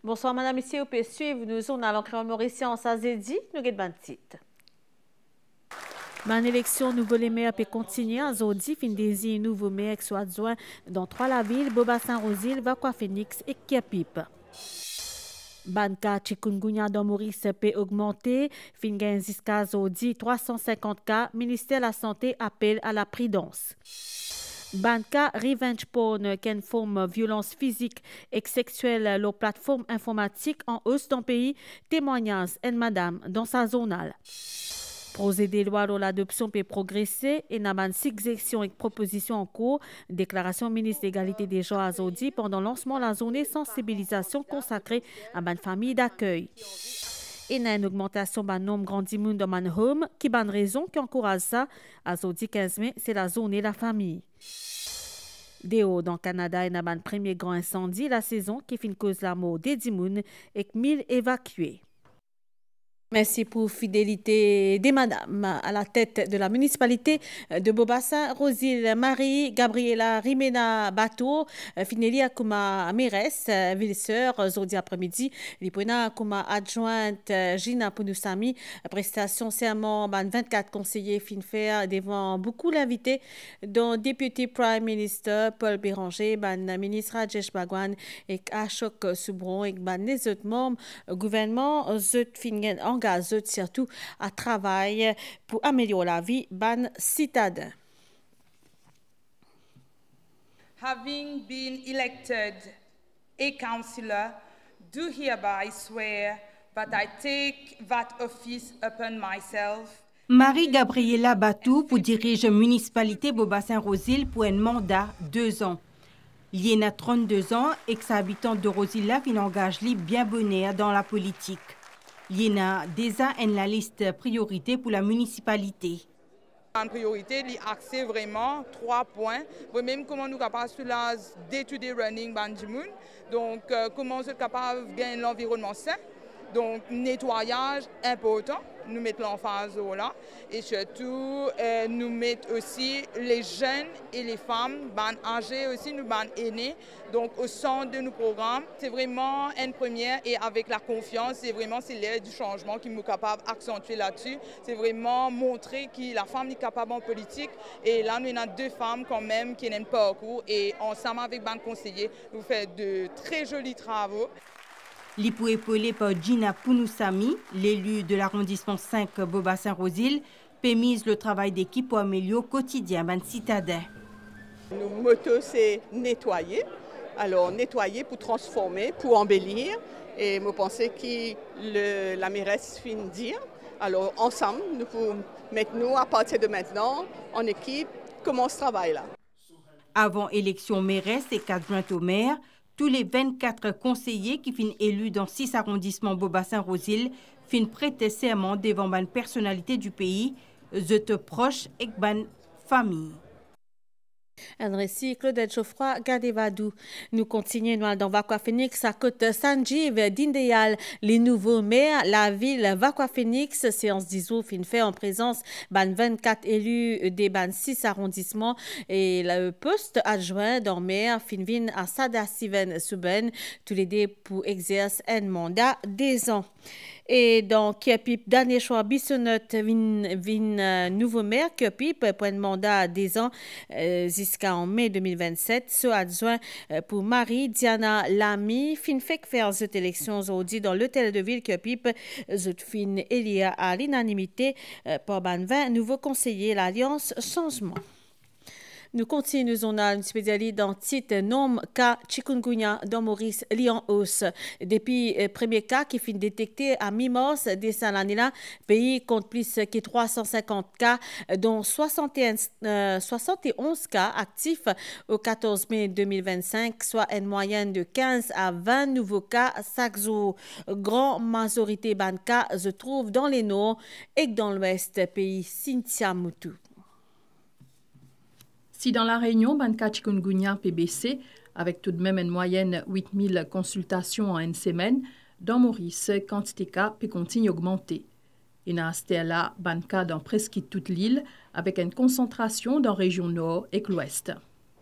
Bonsoir, madame, ici, au peut suivre. Nous, on allons créer Mauricien en Sazédi. Nous avons un titre. Ban élection, nouveau les maires peut continuer. En Zodi, fin désigne nouveau maire qui soit adjoint dans 3 la ville, Boba-Saint-Rosil, Vakwa-Phoenix et Kiapip. Ban cas chikungunya dans Maurice peut augmenter. Fin gain jusqu'à Zodi, 350 cas. Ministère de la Santé appelle à la prudence. Banca revenge porn qu'une forme violence physique et sexuelle la plateforme informatique en hausse dans le pays témoignage et madame dans sa zonale. Projet des lois de l'adoption peut progresser et n'a pas 6 actions et propositions en cours. Déclaration ministre d'égalité des genres à Zodi pendant le lancement de la journée sensibilisation consacrée à une famille d'accueil. Et il y a une augmentation du nombre grandi monde dans mon home qui est une raison qui encourage ça. À Zodi 15 mai, c'est la journée de la famille. Déo dans le Canada, il y a un premier grand incendie la saison qui fait cause la mort des 10 personnes et 1000 évacués. Merci pour fidélité des madames à la tête de la municipalité de Boba-Saint-Rosil. Marie-Gabriela Rimena Bato, Finelia Kuma Mérès, ville-sœur, aujourd'hui après-midi, Lipona Kuma adjointe, Gina Pounoussami, prestation serment, 24 conseillers finfer devant beaucoup l'invité, dont député Prime Minister Paul Béranger, ministre Rajesh Bagwan et Ashok Soubron et les autres membres gouvernement, engage surtout à travailler pour améliorer la vie des citadins. Having been elected a councillor, do hereby swear that I take that office upon myself. Marie-Gabriela Batou pour diriger municipalité Boba-Saint-Rosil pour un mandat 2 ans. Liena 32 ans, ex-habitante de Rosilla, qui engage bien bonheur dans la politique. Liena déjà en la liste priorité pour la municipalité. En priorité, il axé vraiment 3 points. Même comment nous sommes capables de la day-to-day running bandimoun. Donc, comment nous sommes capables de gagner l'environnement sain. Donc, nettoyage important, nous mettons l'emphase là. Et surtout, nous mettons aussi les jeunes et les femmes, ban âgés aussi, nous ban aînés. Donc, au centre de nos programmes, c'est vraiment une première et avec la confiance, c'est vraiment l'air du changement qui nous capable d'accentuer là-dessus. C'est vraiment montrer que la femme est capable en politique. Et là, nous avons 2 femmes quand même qui n'ont pas parcours. Et ensemble avec ban conseiller, nous faisons de très jolis travaux. L'IPO épaulé par Gina Pounoussami, l'élu de l'arrondissement 5 Boba-Saint-Rosil, permise le travail d'équipe pour améliorer le quotidien des citadins. Nos motos, c'est nettoyer. Alors, nettoyer pour transformer, pour embellir. Et je pense que la mairesse finit de dire. Alors, ensemble, nous pouvons maintenant, à partir de maintenant, en équipe, commencer ce travail-là. Avant élection mairesse et adjointe au maire, tous les 24 conseillers qui finissent élus dans 6 arrondissements Boba-Saint-Rosil finissent prêter serment devant une personnalité du pays, de proches et une famille. Un récit, Claudette Geoffroy, Gadevadou. Nous continuons dans Vakwa-Phoenix à côte Sanjiv d'Indéal. Les nouveaux maires, la ville Vakwa-Phoenix, séance d'ISO fin fait en présence de 24 élus des 6 arrondissements et le poste adjoint dans maire Finvin à Sada Steven Suben, tous les deux pour exercer un mandat des ans. Et dans Kiapip, dernier choix, Bissonnette, nouveau maire Kiapip pour un mandat des ans jusqu'en mai 2027. Ce adjoint pour Marie Diana Lamy, fin fait faire cette élection aujourd'hui dans l'hôtel de ville Kiapip, cette fin élie à l'unanimité par 20 nouveaux conseillers l'Alliance Changement. Nous continuons à une spécialité dans titre nom cas chikungunya dans Maurice Lyon Hausse. Depuis le premier cas qui fut détecté à mi-mars de cette année-là, le pays compte plus que 350 cas, dont 71 cas actifs au 14 mai 2025, soit une moyenne de 15 à 20 nouveaux cas chaque jour. Grande majorité de cas se trouvent dans les nord et dans l'ouest pays Cynthia Moutou. Si dans la Réunion, Banka Chikungunya PBC, avec tout de même une moyenne 8000 consultations en une semaine, dans Maurice, quantité cas peut continuer à augmenter. Il y a là Banka dans presque toute l'île, avec une concentration dans la région nord et l'ouest.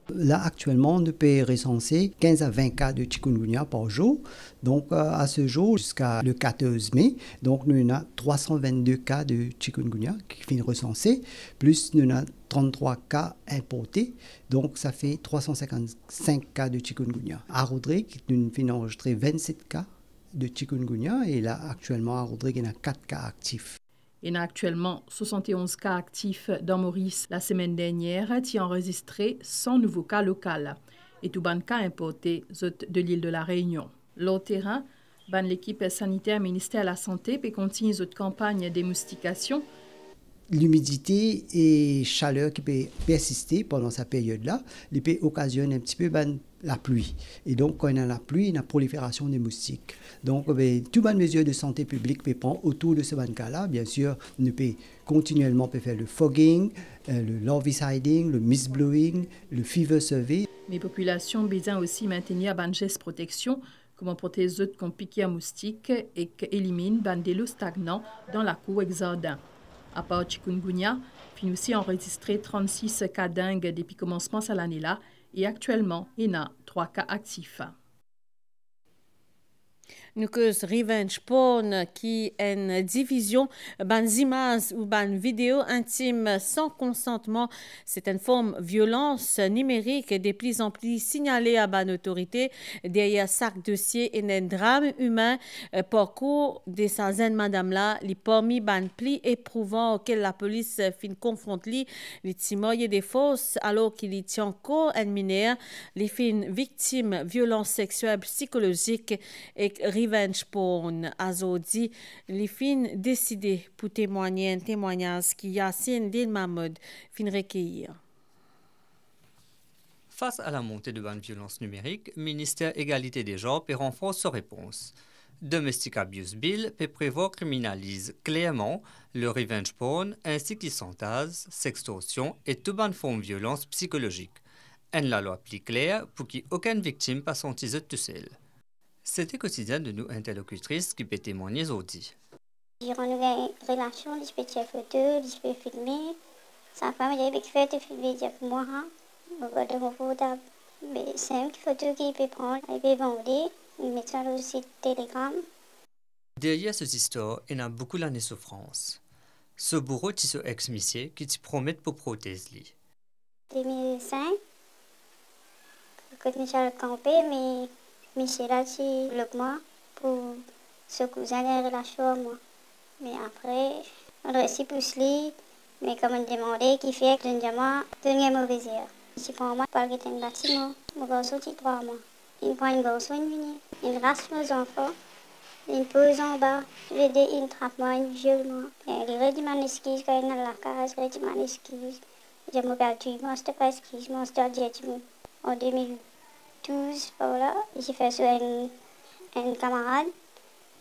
Là, actuellement, on peut recenser 15 à 20 cas de chikungunya par jour. Donc, à ce jour, jusqu'à le 14 mai, donc, nous avons 322 cas de chikungunya qui finissent recensés, plus nous avons 33 cas importés. Donc, ça fait 355 cas de chikungunya. À Rodrigue, nous avons enregistré 27 cas de chikungunya et là, actuellement, à Rodrigue, il y a 4 cas actifs. Il y a actuellement 71 cas actifs dans Maurice. La semaine dernière, qui a enregistré 100 nouveaux cas locaux et tout ban cas importés de l'île de la Réunion. L'autre terrain, l'équipe sanitaire ministère de la Santé peut continuer cette campagne d'émoustication. L'humidité et chaleur qui peut persister pendant cette période-là, il peut occasionner un petit peu la pluie. Et donc, quand on a la pluie, il y a la prolifération des moustiques. Donc, toutes les mesures de santé publique peut prendre autour de ce cas-là. Bien sûr, on peut continuellement faire le fogging, le larviciding, le mist blowing, le fever survey. Les populations besoin aussi maintenir un geste protection, comment protéger eux contre piquer à moustiques et éliminer des lots stagnants dans la cour exode. À part chikungunya, puis aussi enregistré 36 cas dingues depuis le commencement de l'année-là et actuellement, il y a 3 cas actifs. Nous que revenge porn qui est une division ban images ou ban vidéos intimes sans consentement, c'est une forme de violence numérique de plus en plus signalée à ban autorité derrière chaque dossier et un drame humain parcours de sa zen madame là li parmi ban pli éprouvant auquel la police fin confronte li timoye des fausses alors qu'il y tient encore un mineur les fin victimes violences sexuelles psychologiques et revenge porn azodi les fin décidé pour témoigner un témoignage qui Yassine Dil Mahmoud fin recueillir. Face à la montée de la violence numérique, le ministère Égalité des genres peut renforcer sa réponse. Domestic Abuse Bill peut prévoir criminalise clairement le revenge porn ainsi que les chantages, sextorsion et toute bonne forme de violence psychologique. La loi plus claire pour qu'aucune victime passe son tiseu tout seul. C'était quotidien de nous interlocutrices qui peut témoigner aujourd'hui. On a une relation, je peux faire photo, je peux filmer. Sa femme, elle fait de filmer avec moi. C'est une photo qu'il peut prendre, il peut vendre, il met ça au site Telegram. Derrière cette histoire, il y a beaucoup d'années de souffrance. Ce bourreau est ce ex-missier qui te promet pour protéger. 2005, quand Michel a campé, mais Michel a dit le mois pour ce cousin de la relation moi. Mais après, on a aussi poussé, mais comme on demandait, qui fait que moi, donner mauvaise heure. Si pour moi, pas que un bâtiment, mon garçon, tu 3 mois. Il prend une garçon, il rasse nos enfants, il pose en bas, il trappe moi, il viole moi. Il redit mon excuse quand il est dans la case, il redit mon excuse. Je me perdu, moi, c'était pas excuse, moi, c'était en 2012, voilà, j'ai fait sur un camarade,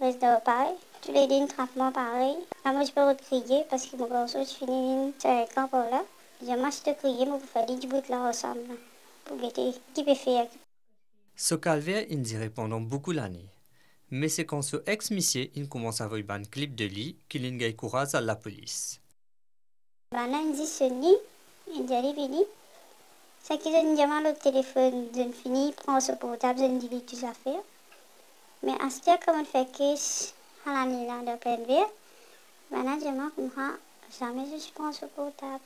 reste de pareil. Tous les deux, traitement pareil. Moi, je peux recrier parce que mon garçon, je finis sur un camp par là. Moi, je te crier, mais vous faites du bout là ensemble. Pour guetter, qui peut faire. Ce calvaire, il dirait pendant beaucoup d'années. Mais c'est quand ce ex-missier, il commence à voir un clip de lui qu'il a courage à la police. Il dit Sony, il dit allez, c'est qu'il a le téléphone d'une fini, prend ce portable, d'une dit toutes affaires. Mais à ce temps, comme on fait caisse à l'année là de plein verre, maintenant, je m'en comprends, jamais je prends ce portable.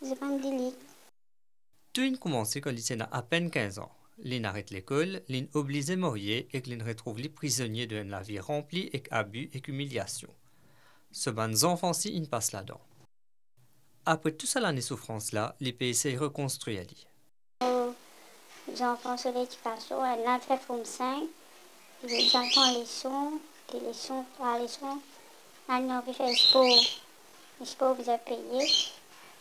Je prends des lits. Tout a commencé quand il a à peine 15 ans. Il arrête l'école, il est obligé de mourir et il retrouve les prisonniers de la vie remplie avec abus et humiliation. Ce ban enfants-ci, il passe là-dedans. Après toute cette année de souffrance-là, les pays s'est reconstruit à lui. Les enfants sur l'éducation, elle a fait forme 5. Les enfants les leçons, 3 leçons. Elle a envie de faire le sport. Le sport, vous avez payé.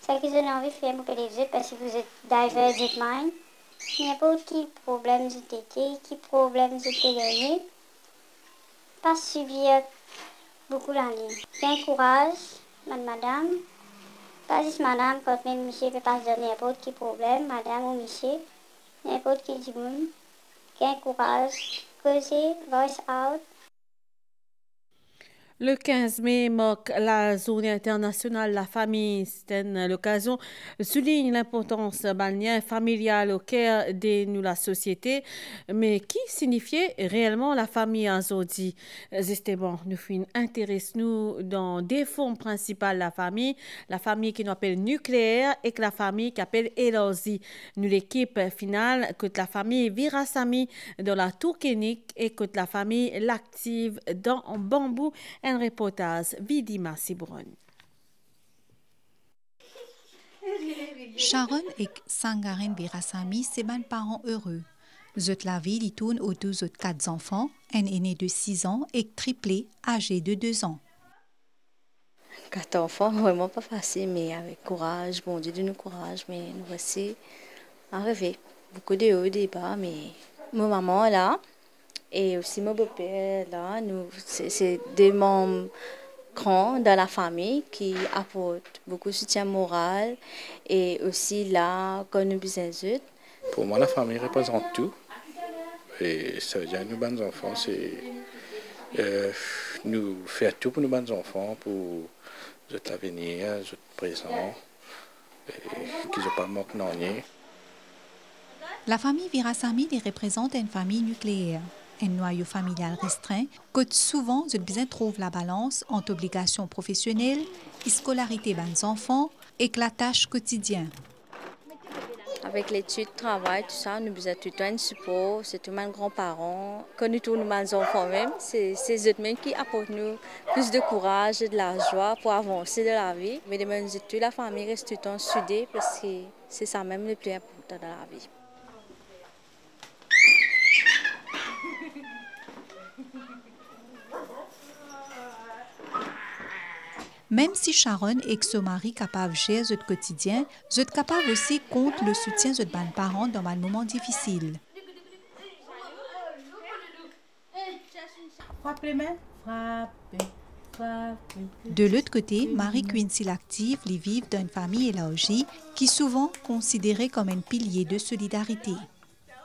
C'est que vous avez envie de faire pour les autres parce que vous êtes divergent mind. N'importe quel problème vous avez, quel problème vous avez gagné. Pas subir beaucoup d'années. Bien courage, madame. Pas juste madame, quand même monsieur peut pas se donner n'importe quel problème, madame ou monsieur. N'importe qui du monde. Bien courage. Causez, voice out. Le 15 mai marque la journée internationale de la famille. C'est une occasion souligne l'importance du lien familial au cœur de nous, la société. Mais qui signifiait réellement la famille aujourd'hui? Justement, nous intéressons-nous dans deux formes principales de la famille qui nous appelle nucléaire et la famille qui appelle élargie. Nous, l'équipe finale, que la famille Virasamy dans la Tourkénique et que la famille L'Active dans Bambou. Un reportage Vidima Sibron. Sharon et Sangarine Virasamy, c'est mes parents heureux. Zot la ville, ils tournent autour de 4 enfants, un aîné de 6 ans et triplé âgé de 2 ans. 4 enfants, vraiment pas facile, mais avec courage, bon Dieu donne nous courage, mais nous voici arrivés. Beaucoup de hauts, des bas, mais ma maman est là. Et aussi mon beau-père là, c'est des membres grands dans la famille qui apportent beaucoup de soutien moral et aussi là, quand nous besoin d'eux. Pour moi, la famille représente tout. Et ça veut dire que nos bons enfants, c'est nous faire tout pour nos bons enfants, pour l'avenir, le présent, et qu'ils n'ont pas manqué de rien. La famille Virasamy représente une famille nucléaire. Un noyau familial restreint, que souvent, je besoin trouve la balance entre obligations professionnelles, scolarité des enfants et la tâche quotidienne. Avec l'étude, le travail, tout ça, nous besoin tout le temps un support, c'est tout mes grands-parents. Quand nous tournons nos enfants même, c'est eux-mêmes qui apportent nous plus de courage et de la joie pour avancer dans la vie. Mais toute la famille reste tout le temps soudée parce que c'est ça même le plus important dans la vie. Même si Sharon et son mari capable de gérer le quotidien, ils sont capables aussi contre le soutien de leurs parents dans un moment difficile. De l'autre côté, Marie Quincy L'Active les vivent dans une famille élargie qui est souvent considérée comme un pilier de solidarité.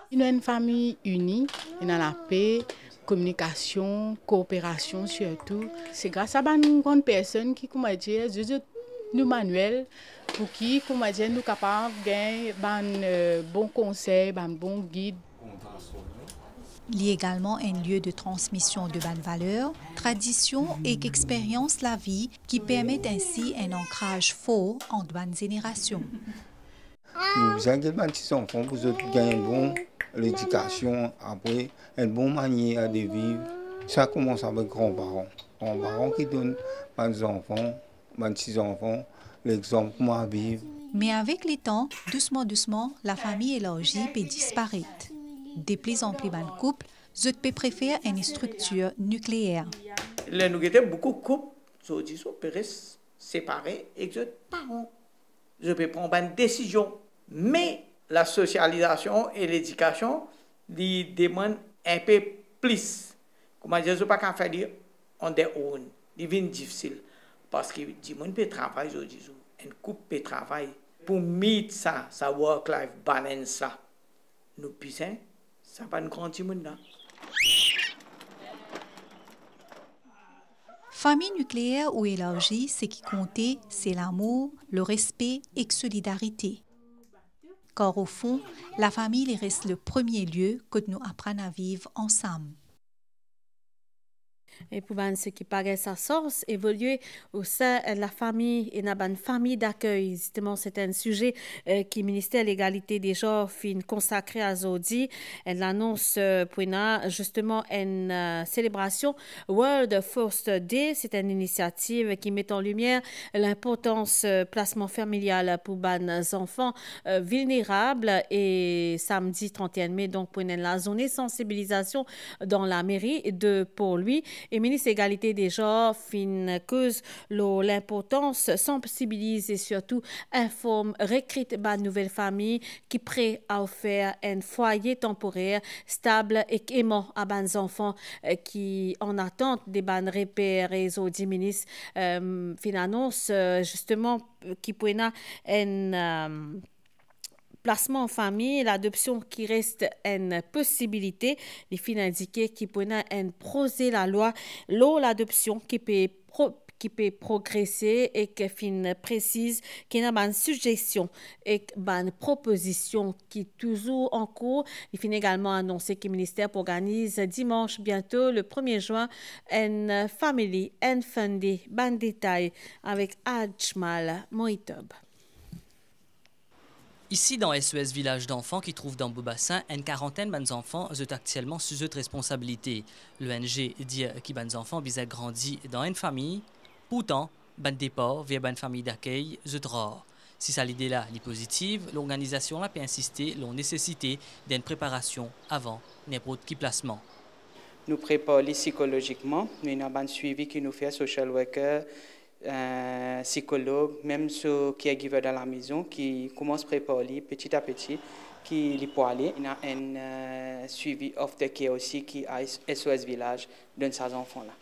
Il y a une famille unie, il y a la paix, communication, coopération surtout. C'est grâce à une grande personne qui, comment dire, nous manuel pour qui, comment dire, nous capables de gagner un bon conseil, un bon guide. Il y a également un lieu de transmission de bonnes valeurs, traditions et expériences de la vie qui permettent ainsi un ancrage fort entre bonnes générations. Nous avons des petits enfants pour gagner une bonne éducation, après une bonne manière de vivre. Ça commence avec grands-parents. Grands-parents qui donnent aux enfants, aux petits-enfants, l'exemple comment vivre. Mais avec le temps, doucement, la famille élargie peut disparaître. De plus en plus de couples, je peux préférer une structure nucléaire. Nous avons beaucoup de couples, je peux rester séparés et je peux prendre une décision. Mais la socialisation et l'éducation demandent un peu plus. Comment je ne peux pas faire dire on their own. Ils viennent difficile. Parce que les gens peuvent travailler aujourd'hui. Un couple peut travailler. Pour mettre ça, sa work-life balance, ça, nous puissons, ça va nous grandir là. Famille nucléaire ou élargie, ce qui comptait, c'est l'amour, le respect et la solidarité. Car au fond, la famille reste le premier lieu que nous apprenons à vivre ensemble. Et pour ce qui paraît sa source, évoluer au sein de la famille et dans une famille d'accueil. Justement, c'est un sujet qui le ministère de l'égalité des genres fin consacré à Zodi. Elle annonce pour justement une célébration World First Day. C'est une initiative qui met en lumière l'importance placement familial pour les enfants vulnérables. Et samedi 31 mai, donc pour la journée sensibilisation dans la mairie de Port-Louis. Et le ministre de l'Égalité des genres fin cause l'importance, sensibilise et surtout informe, recrute une nouvelle famille qui est prête à offrir un foyer temporaire, stable et aimant à des enfants qui en attente des bonnes repères et autres ministres. Fin annonce justement qui pourrait placement en famille, l'adoption qui reste une possibilité. Les fins indiquées qui peut proser la loi, l'adoption qui peut progresser et qui fin précise qu'il y a une suggestion et une proposition qui est toujours en cours. Il finit également annoncé que le ministère organise dimanche bientôt le 1er juin un Family and Fundy ban détail avec Ajmal Moitob. Ici, dans SES Village d'enfants qui trouve dans Beaubassin, une quarantaine d'enfants sont actuellement sous cette responsabilité. L'ONG dit que les enfants ont grandi dans une famille. Pourtant, ban départ via une famille d'accueil est rare. Si ça l'idée-là est positive, l'organisation a pu insister sur la nécessité d'une préparation avant n'importe quel placement. Nous préparons psychologiquement, nous avons un suivi qui nous fait social worker, psychologue, même ceux qui est giver dans la maison, qui commence à préparer petit à petit, qui les peut aller. Il y a un suivi aftercare aussi qui a SOS Village de ces enfants-là.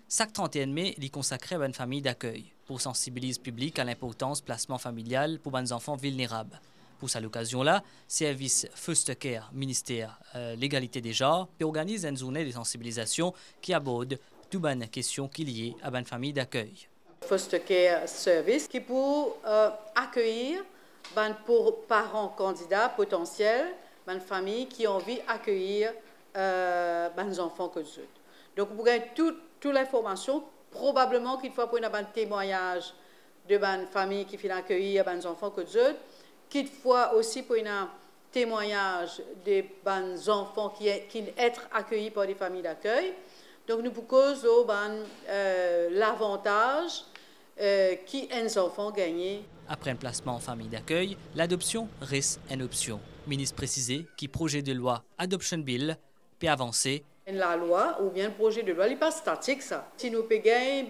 Chaque 31 mai, il est consacré à une famille d'accueil pour sensibiliser le public à l'importance du placement familial pour les enfants vulnérables. Pour cette occasion-là, service Foster Care, ministère l'égalité des genres, organise une journée de sensibilisation qui aborde toutes les questions qui sont liées à une famille d'accueil. Foster Care Service qui pour accueillir pour parents candidats potentiels, une famille qui ont envie d'accueillir les enfants que eux. Donc, vous avez toute l'information, probablement qu'il faut prendre un témoignage de une famille qui fait accueillir les enfants que eux, qu'il faut aussi prendre un témoignage des enfants qui être accueillis par des familles d'accueil. Donc, nous proposons l'avantage qui les enfants gagnent. Après un placement en famille d'accueil, l'adoption reste une option. Le ministre précisé que le projet de loi Adoption Bill peut avancer. La loi ou bien le projet de loi, il n'est pas statique ça. Si nous pouvons gagner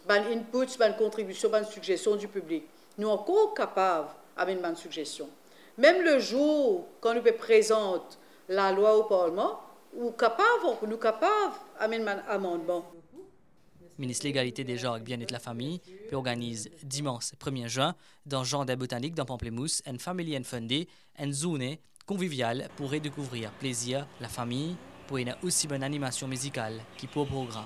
input, contribution, suggestion du public, nous sommes encore capables d'avoir une suggestion. Même le jour quand nous présentons la loi au Parlement, nous sommes capables d'amener un amendement. Le ministre de l'Égalité des genres et bien-être de la famille organise dimanche 1er juin dans le Jardin botanique dans Pamplemousse une Family and Fundy, une zone conviviale pour redécouvrir plaisir, la famille, pour une aussi bonne animation musicale qui pour le programme.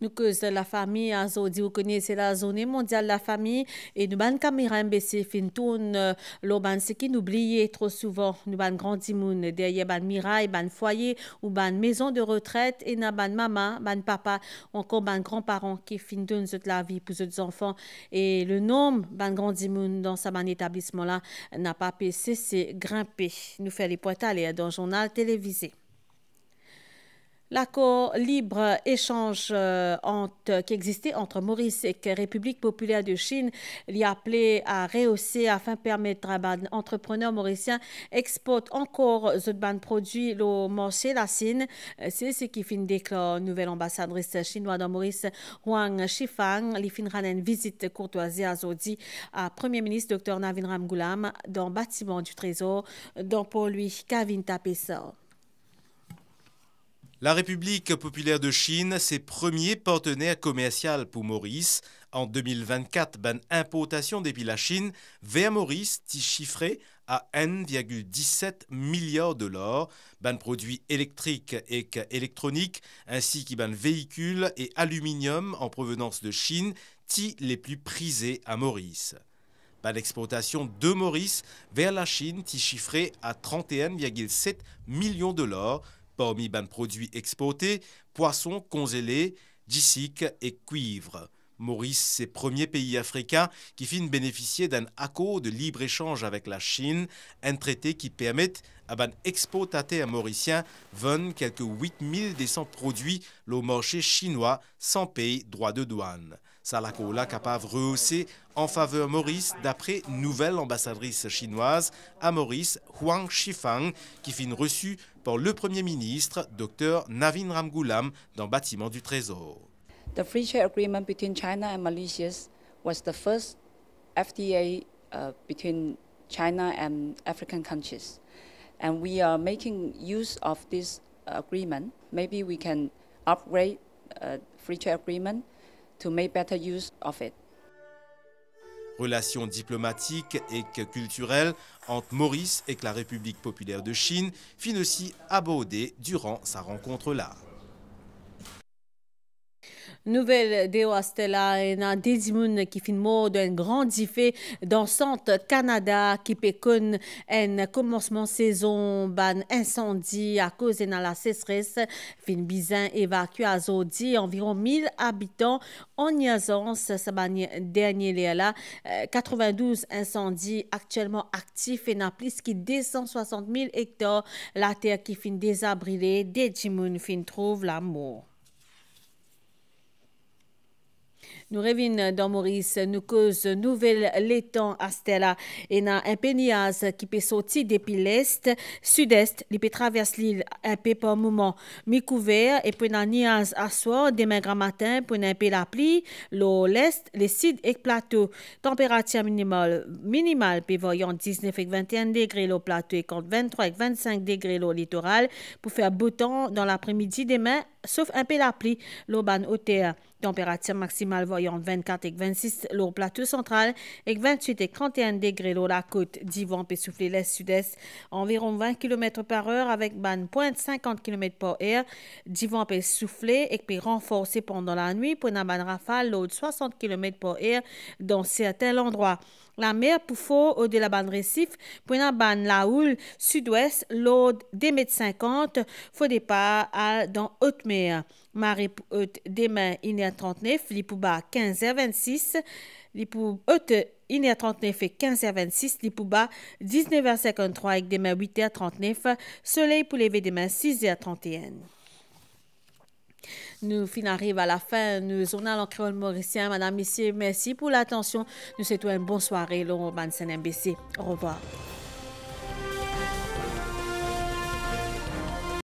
Nous cause la famille à Zodi, vous connaissez la journée mondiale de la famille et nous ban caméra MBC fin tourne l'oban ce qui nous oublie trop souvent nous ban grand dimoun derrière ban miraille ban foyer ou ban maison de retraite et na ban maman ban papa encore ban grands-parents qui fin donne toute la vie pour les enfants et le nombre ban grand dimoun dans sa ban établissement là n'a pas cessé grimper. Nous fait les points aller dans le journal télévisé. L'accord libre-échange qui existait entre Maurice et la République populaire de Chine l'y a appelé à rehausser afin de permettre à les entrepreneurs mauriciens exportent encore de produits au marché la Chine. C'est ce qui finit déclare nouvelle ambassadrice chinoise dans Maurice, Huang Shifang, qui finira une visite courtoisie à Zodi à Premier ministre Dr Navin Ramgoolam dans le bâtiment du Trésor, dont pour lui, Kavin Tapessa. La République populaire de Chine, ses premiers partenaires commerciaux pour Maurice. En 2024, ban importation depuis la Chine vers Maurice est chiffré à 1,17 milliard $. Ban produits électriques et électroniques ainsi que ban véhicules et aluminium en provenance de Chine sont les plus prisés à Maurice. L'exportation de Maurice vers la Chine est chiffrée à 31,7 millions $. Parmi les produits exportés, poissons congelés, disic et cuivre. Maurice, c'est le premier pays africain qui finit bénéficier d'un accord de libre-échange avec la Chine, un traité qui permet à les exportateurs mauriciens de vendre quelques 8200 produits au marché chinois sans payer droit de douane. Ça l'accord-là capable de rehausser en faveur de Maurice d'après nouvelle ambassadrice chinoise à Maurice, Huang Shifang, qui finit reçue par le Premier ministre, Dr Navin Ramgoolam, dans le bâtiment du Trésor. The free trade agreement between China and Malaysia was the first FTA between China and African countries. And we are making use of this agreement. Maybe we can upgrade free trade agreement to make better use of it. Relations diplomatiques et culturelles entre Maurice et la République populaire de Chine fin aussi abordée durant sa rencontre là. Nouvelle de Astella et na Desimoun qui fin mot d'un grand diffé dans centre Canada qui péconne un commencement saison ban incendie à cause de la sécheresse fin bizin évacué à Zodi environ 1000 habitants en Niazance ça dernier là 92 incendies actuellement actifs et n'a plus que 260 000 hectares la terre qui fin désabrilée Desimoun fin trouve l'amour. Nous revenons dans Maurice, nous cause nouvelle l'étang à Stella et na un péniaz qui peut sortir depuis l'est, sud-est, il peut traverser l'île un peu par moment mi-couvert et puis na niaz à soir demain grand matin pour un peu la pluie, l'est, les sud et plateau, température minimale prévoyant 19 et 21 degrés au plateau et contre 23 et 25 degrés au littoral pour faire beau temps dans l'après-midi demain sauf un peu la pluie, l'auban hauteur. Température maximale voyant 24 et 26 au plateau central et 28 et 31 degrés au la côte d'Yvon peut souffler l'est-sud-est environ 20 km par heure avec ban pointe 50 km par heure. D'Yvon peut souffler et peut renforcer pendant la nuit pour une ban rafale de 60 km par heure dans certains endroits. La mer Poufo au-delà de la bande récif pour une ban la houle sud-ouest l'eau des mètres 50 faut départ dans haute mer. Marée haute demain 1h39, l'Ipouba 15h26, l'Ipouba haute 1h39 et 15h26, l'Ipouba 19h53 avec demain 8h39, soleil pour lever demain 6h31. Nous arrivons à la fin. Nous sommes en créole mauricien. Madame, messieurs, merci pour l'attention. Nous souhaitons une bonne soirée. Laurent Bansen MBC. Au revoir.